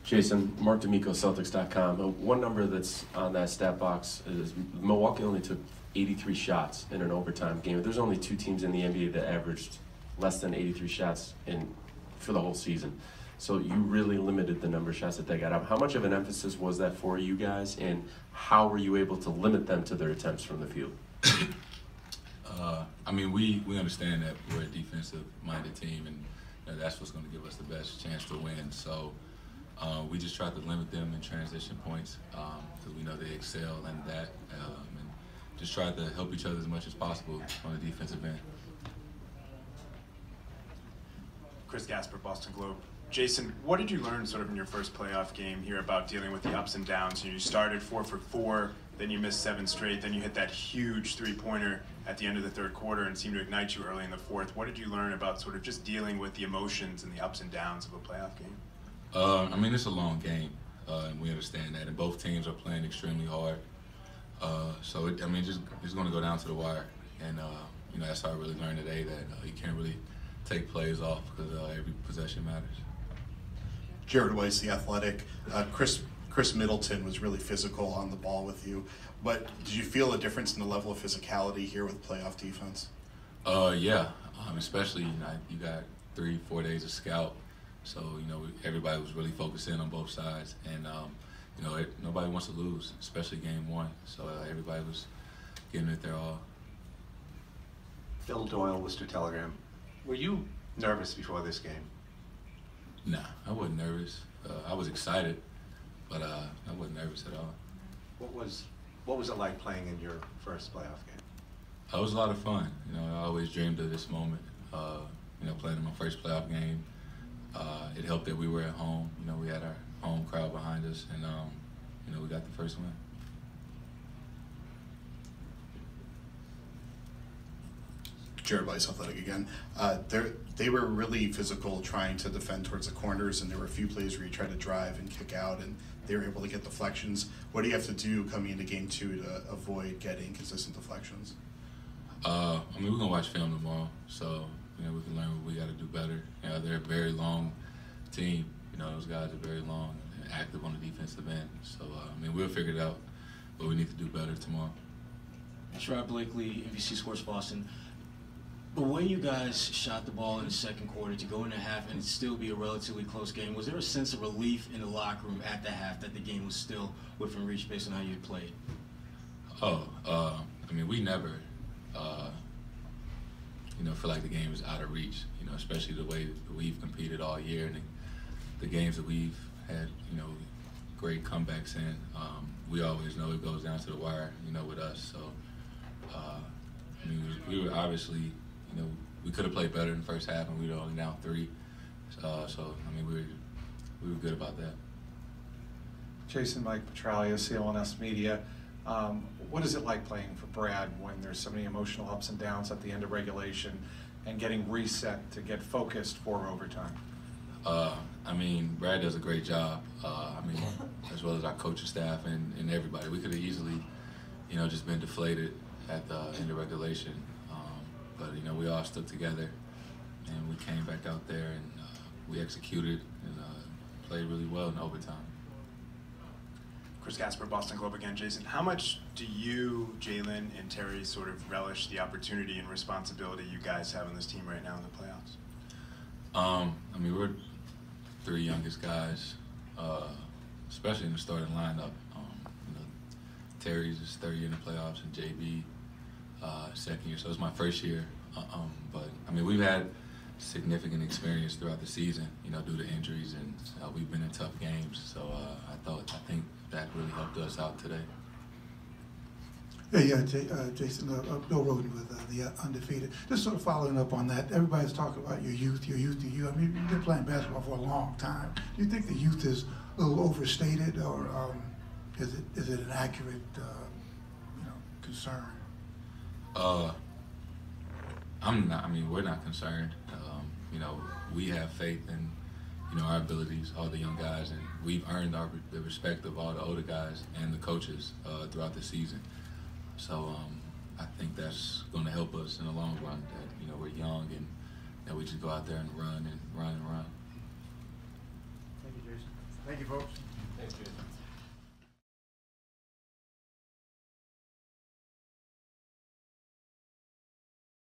Jason, Mark D'Amico, Celtics.com. One number that's on that stat box is Milwaukee only took 83 shots in an overtime game. There's only two teams in the NBA that averaged less than 83 shots for the whole season. So you really limited the number of shots that they got up. How much of an emphasis was that for you guys, and how were you able to limit them to their attempts from the field? I mean, we understand that we're a defensive-minded team, and that's what's going to give us the best chance to win. So we just try to limit them in transition points because we know they excel in that, and just try to help each other as much as possible on the defensive end. Chris Gasper, Boston Globe. Jason, what did you learn sort of in your first playoff game here about dealing with the ups and downs? You started 4 for 4, then you missed 7 straight, then you hit that huge three-pointer at the end of the third quarter and seemed to ignite you early in the fourth. What did you learn about sort of just dealing with the emotions and the ups and downs of a playoff game? I mean, it's a long game, and we understand that, and both teams are playing extremely hard. So, it's going to go down to the wire, and that's how I really learned today that you can't really take plays off because every possession matters. Jared Weiss, The Athletic. Chris Middleton was really physical on the ball with you, but did you feel a difference in the level of physicality here with playoff defense? Yeah, especially you got 3-4 days of scout, so everybody was really focused in on both sides, and nobody wants to lose, especially game one. So everybody was giving it their all. Phil Doyle, Worcester Telegram. Were you nervous before this game? Nah, I wasn't nervous. I was excited, but I wasn't nervous at all. What was it like playing in your first playoff game? It was a lot of fun. I always dreamed of this moment. Playing in my first playoff game. It helped that we were at home. We had our home crowd behind us, and we got the first win. Jared Weiss, Athletic again. They were really physical trying to defend towards the corners, and there were a few plays where you tried to drive and kick out, and they were able to get deflections. What do you have to do coming into game 2 to avoid getting consistent deflections? We're going to watch film tomorrow, so we can learn what we got to do better. They're a very long team. Those guys are very long and active on the defensive end. So, we'll figure it out, but we need to do better tomorrow. Sherrod Blakely, NBC Sports Boston. The way you guys shot the ball in the second quarter to go into half and still be a relatively close game, was there a sense of relief in the locker room at the half that the game was still within reach based on how you had played? We never, feel like the game is out of reach, especially the way that we've competed all year and the games that we've had, great comebacks in. We always know it goes down to the wire, with us. So, we were obviously, we could have played better in the first half, and we were only down 3. We were good about that. Jason, Mike Petralia, CLNS Media. What is it like playing for Brad when there's so many emotional ups and downs at the end of regulation and getting reset to get focused for overtime? Brad does a great job, as well as our coaching staff and everybody. We could have easily, just been deflated at the end of regulation. But we all stuck together, and we came back out there, and we executed and played really well in overtime. Chris Gasper, Boston Globe again. Jason, how much do you, Jalen, and Terry sort of relish the opportunity and responsibility you guys have on this team right now in the playoffs? We're 3 youngest guys, especially in the starting lineup. Terry's his 3rd year in the playoffs, and JB 2nd year, so it's my 1st year. But we've had significant experience throughout the season, due to injuries, and we've been in tough games. So I think that really helped us out today. Jason, Bill Roden with the Undefeated. Just sort of following up on that, everybody's talking about your youth. You've been playing basketball for a long time. Do you think the youth is a little overstated, or is it an accurate concern? We're not concerned. We have faith in, our abilities, all the young guys, and we've earned the respect of all the older guys and the coaches throughout the season. So I think that's going to help us in the long run, that, we're young and that we just go out there and run and run and run. Thank you, Jason. Thank you, folks. Thanks, Jason.